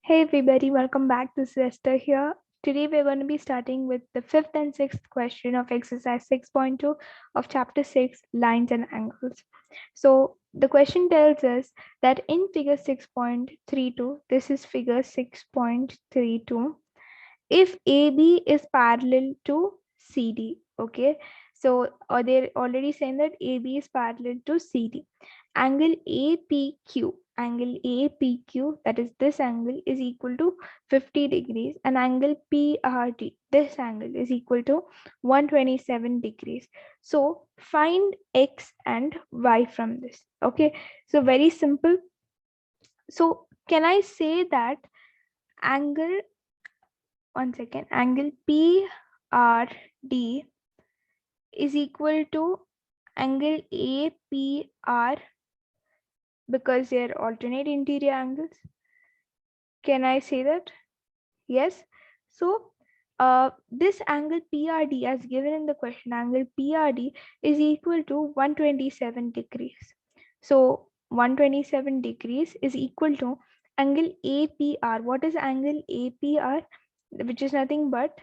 Hey everybody, welcome back. This is Esther here. Today we're going to be starting with the fifth and sixth question of exercise 6.2 of chapter 6, lines and angles. So the question tells us that in figure 6.32, this is figure 6.32, if AB is parallel to CD, okay? So they're already saying that AB is parallel to CD. Angle APQ, that is this angle, is equal to 50 degrees, and angle PRT, this angle, is equal to 127 degrees. So find X and Y from this. Okay, so very simple. So can I say that angle, one second, angle PRD is equal to angle APR because they're alternate interior angles? Can I say that? Yes. So this angle PRD, as given in the question, angle PRD is equal to 127 degrees. So 127 degrees is equal to angle APR. What is angle APR? Which is nothing but,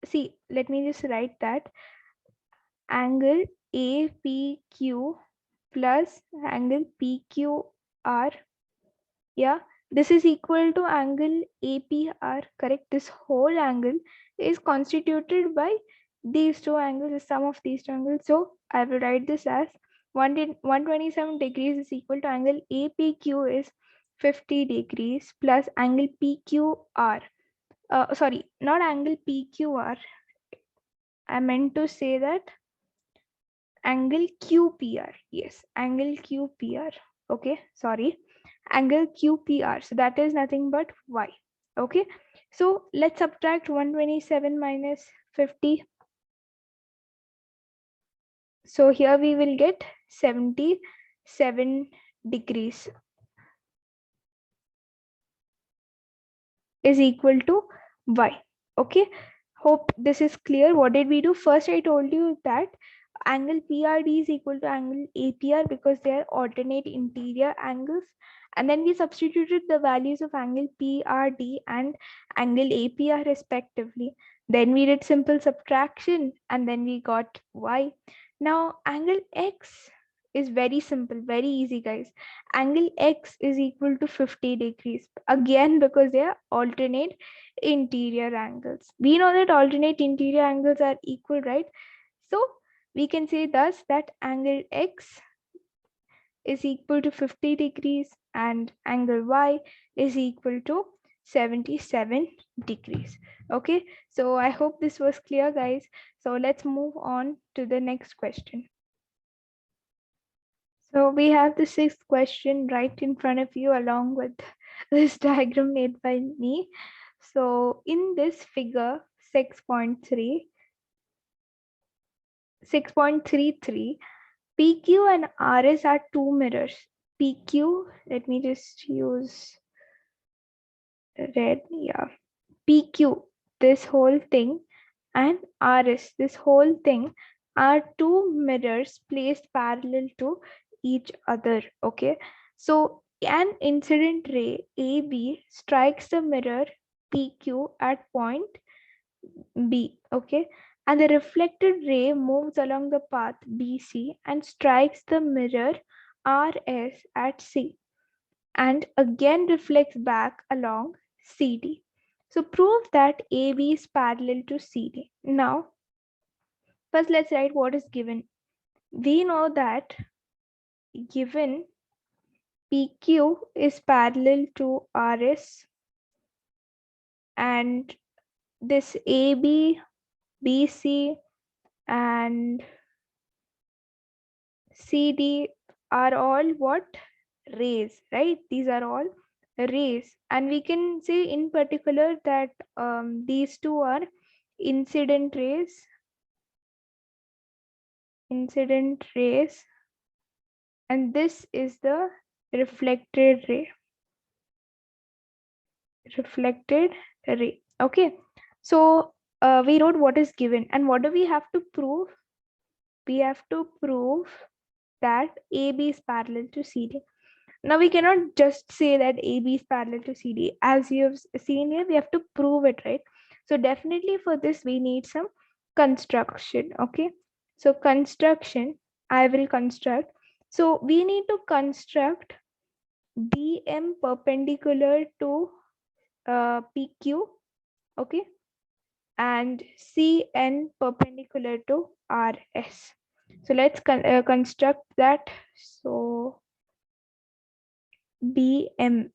see, let me just write that, angle APQ plus angle PQR. Yeah, this is equal to angle APR, correct? This whole angle is constituted by these two angles, the sum of these two angles. So I will write this as 127 degrees is equal to angle APQ is 50 degrees plus angle PQR. Sorry, not angle PQR. I meant to say that angle QPR. Yes, angle QPR. Okay, sorry, angle QPR. So that is nothing but Y. Okay, so let's subtract 127 minus 50. So here we will get 77 degrees is equal to Y. Okay, hope this is clear. What did we do? First, I told you that angle PRD is equal to angle APR because they are alternate interior angles. And then we substituted the values of angle PRD and angle APR respectively. Then we did simple subtraction and then we got Y. Now angle X is very simple, very easy, guys. Angle X is equal to 50 degrees. Again, because they are alternate interior angles. We know that alternate interior angles are equal, right? So we can say thus that angle X is equal to 50 degrees and angle Y is equal to 77 degrees. Okay, so I hope this was clear, guys. So let's move on to the next question. So we have the sixth question right in front of you along with this diagram made by me. So in this figure 6.33, PQ and RS are two mirrors. PQ, let me just use red, yeah. PQ, this whole thing, and RS, this whole thing, are two mirrors placed parallel to each other. Okay, so an incident ray AB strikes the mirror PQ at point B. Okay, and the reflected ray moves along the path BC and strikes the mirror RS at C and again reflects back along CD. So prove that AB is parallel to CD. Now, first let's write what is given. We know that given PQ is parallel to RS and this AB, BC and CD are all what? Rays, right? These are all rays. And we can say in particular that these two are incident rays, and this is the reflected ray. Okay, so we wrote what is given, and what do we have to prove? We have to prove that AB is parallel to CD. Now we cannot just say that AB is parallel to CD. As you have seen here, we have to prove it, right? So definitely for this, we need some construction, okay? So construction, I will construct. So we need to construct BM perpendicular to PQ, okay? And CN perpendicular to RS. So let's construct that. So BM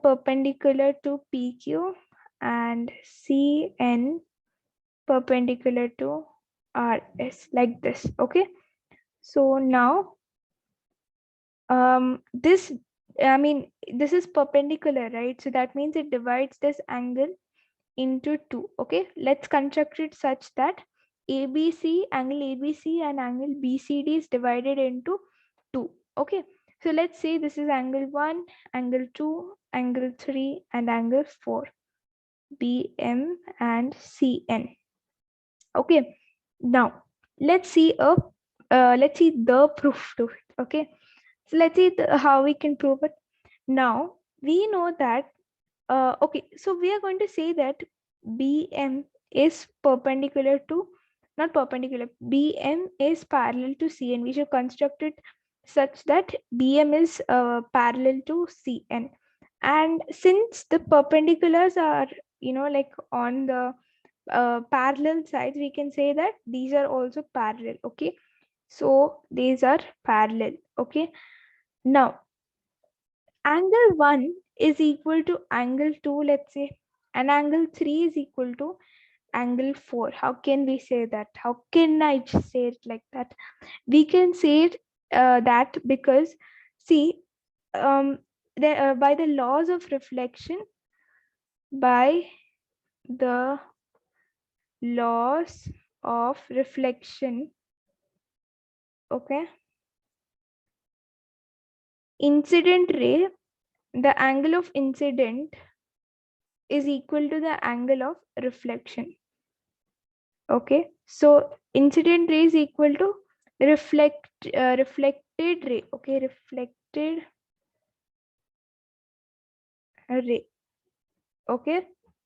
perpendicular to PQ and CN perpendicular to RS, like this, okay? So now this is perpendicular, right? So that means it divides this angle into two, okay? Let's construct it such that ABC, angle ABC and angle BCD is divided into two, okay? So let's say this is angle 1, angle 2, angle 3 and angle 4, BM and CN, okay? Now let's see the proof to it, okay? So let's see how we can prove it. Now we know that okay, so we are going to say that BM is perpendicular to, not perpendicular, BM is parallel to CN. We should construct it such that BM is parallel to CN. And since the perpendiculars are, like on the parallel sides, we can say that these are also parallel, okay? So these are parallel, okay? Now, angle 1 is equal to angle 2, let's say, and angle 3 is equal to angle 4. How can we say that? How can I just say it like that? We can say it that because, see, by the laws of reflection, by the laws of reflection, okay, incident ray, the angle of incident is equal to the angle of reflection, okay? So incident ray is equal to reflected ray, okay? Reflected ray, okay?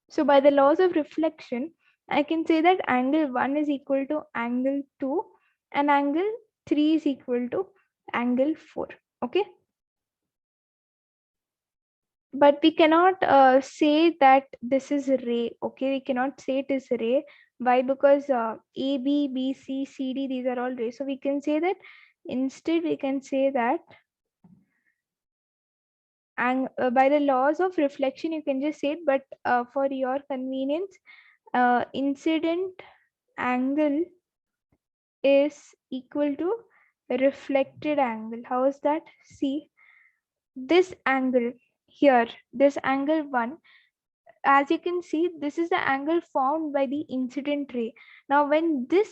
So by the laws of reflection, I can say that angle 1 is equal to angle 2 and angle 3 is equal to angle 4, okay? But we cannot say that this is ray, okay? We cannot say it is ray. Why? Because A, B, B, C, C, D, these are all rays. So we can say that instead we can say that, and by the laws of reflection you can just say it, but for your convenience, incident angle is equal to reflected angle. How is that? See, this angle here, this angle 1, as you can see, this is the angle formed by the incident ray. Now when this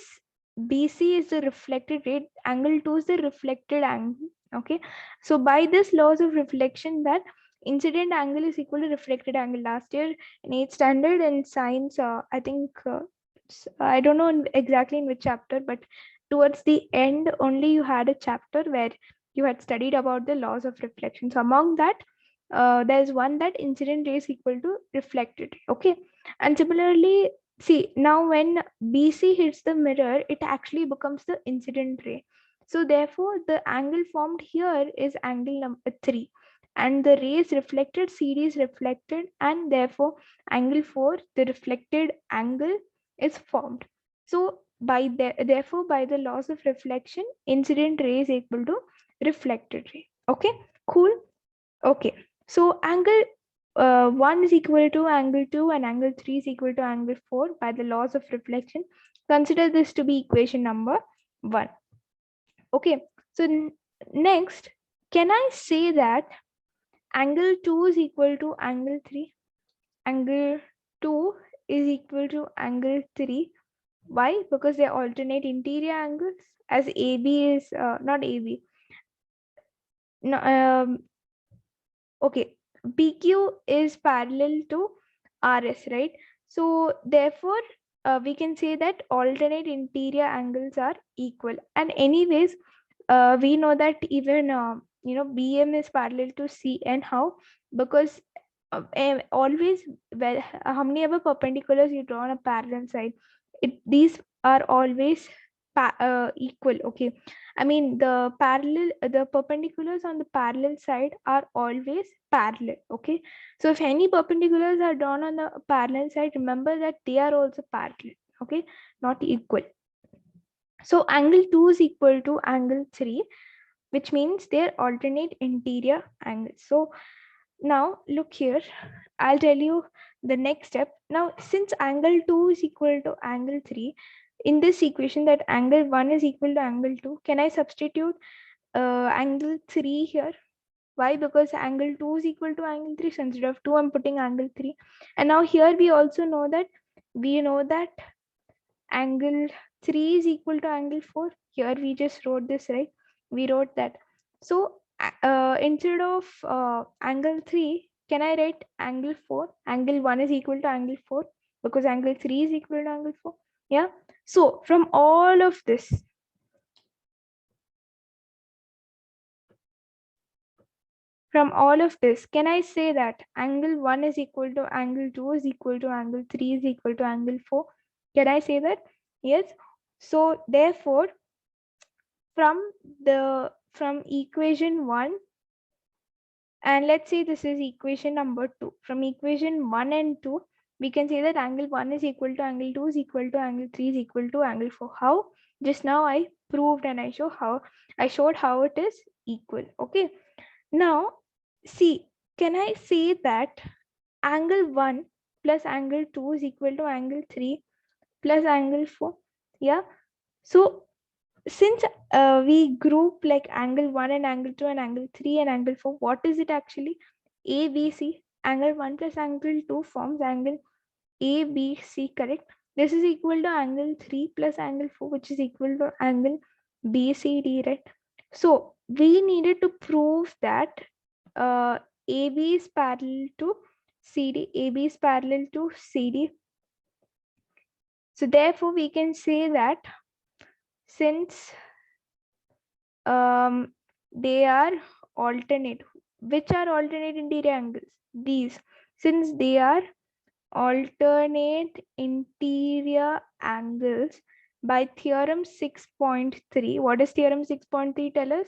BC is the reflected ray, angle 2 is the reflected angle, okay? So by this laws of reflection, that incident angle is equal to reflected angle. Last year in 8th standard in science, I think I don't know exactly in which chapter, but towards the end only you had a chapter where you had studied about the laws of reflection. So among that, there's one that incident ray is equal to reflected ray, okay? And similarly, see, now when BC hits the mirror, it actually becomes the incident ray. So therefore the angle formed here is angle number 3, and the ray is reflected, CD is reflected, and therefore angle 4, the reflected angle, is formed. So therefore by the laws of reflection, incident ray is equal to reflected ray, okay? Cool. Okay, so angle 1 is equal to angle 2 and angle 3 is equal to angle 4 by the laws of reflection. Consider this to be equation number 1. Okay, so next, can I say that angle 2 is equal to angle 3? Angle 2 is equal to angle 3. Why? Because they alternate interior angles, as AB is not AB. No, okay, PQ is parallel to RS, right? So therefore, we can say that alternate interior angles are equal. And anyways, we know that even BM is parallel to CN. How? Because always, well, how many ever perpendiculars you draw on a parallel side, these are always equal. Okay, I mean the perpendiculars on the parallel side are always parallel. Okay, so if any perpendiculars are drawn on the parallel side, remember that they are also parallel. Okay, not equal. So angle 2 is equal to angle 3, which means they're alternate interior angles. So now look here, I'll tell you the next step. Now, since angle 2 is equal to angle 3, in this equation that angle 1 is equal to angle 2, can I substitute angle 3 here? Why? Because angle 2 is equal to angle 3. So instead of 2, I'm putting angle 3. And now here we also know that angle 3 is equal to angle 4. Here we just wrote this, right? We wrote that. So instead of angle 3, can I write angle 4? Angle 1 is equal to angle 4 because angle 3 is equal to angle 4. Yeah. So from all of this, can I say that angle 1 is equal to angle 2 is equal to angle 3 is equal to angle 4? Can I say that? Yes. So therefore, from equation 1, and let's say this is equation number 2. From equation 1 and 2, we can say that angle 1 is equal to angle 2 is equal to angle 3 is equal to angle 4. How? Just now I proved and I showed how it is equal. Okay. Now, see, can I say that angle 1 plus angle 2 is equal to angle 3 plus angle 4? Yeah. So since we group like angle 1 and angle 2 and angle 3 and angle 4, what is it actually? ABC. Angle 1 plus angle 2 forms angle ABC, correct? This is equal to angle 3 plus angle 4, which is equal to angle BCD, right? So we needed to prove that AB is parallel to CD. AB is parallel to CD. So therefore, we can say that since they are alternate. Which are alternate interior angles? These. Since they are alternate interior angles, by theorem 6.3, what does theorem 6.3 tell us?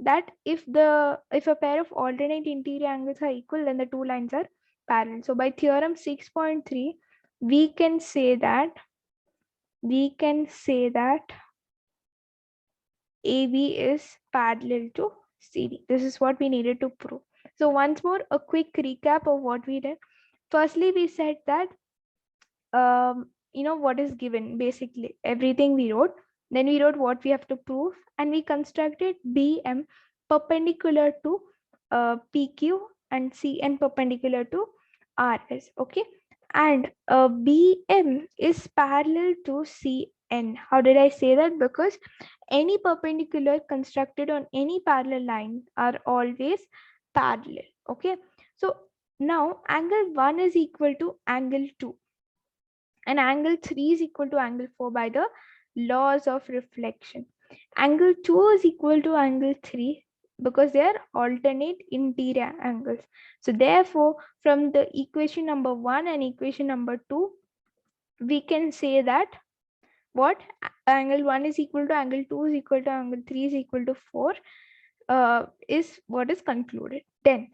That if a pair of alternate interior angles are equal, then the two lines are parallel. So by theorem 6.3, we can say that AB is parallel to CD. This is what we needed to prove. So once more, a quick recap of what we did. Firstly, we said that, what is given, basically everything we wrote. Then we wrote what we have to prove, and we constructed BM perpendicular to PQ and CN perpendicular to RS. Okay. And BM is parallel to CN. How did I say that? Because any perpendicular constructed on any parallel line are always parallel. Okay. So now angle 1 is equal to angle 2 and angle 3 is equal to angle 4 by the laws of reflection. Angle 2 is equal to angle 3 because they are alternate interior angles. So therefore, from the equation number 1 and equation number 2, we can say that what? Angle 1 is equal to angle 2 is equal to angle 3 is equal to 4 is what is concluded. Then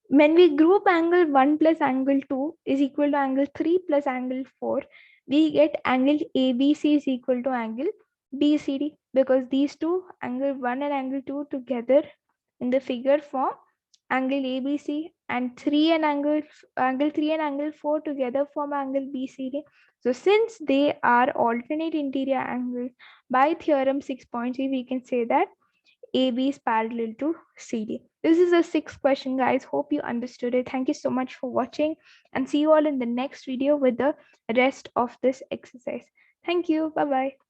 when we group angle 1 plus angle 2 is equal to angle 3 plus angle 4, we get angle ABC is equal to angle BCD, because these two, angle 1 and angle 2 together in the figure form angle ABC, and 3 and angle 3 and angle 4 together form angle BCD. So since they are alternate interior angles, by theorem 6.3, we can say that AB is parallel to CD. This is a 6th question, guys. Hope you understood it. Thank you so much for watching, and see you all in the next video with the rest of this exercise. Thank you. Bye-bye.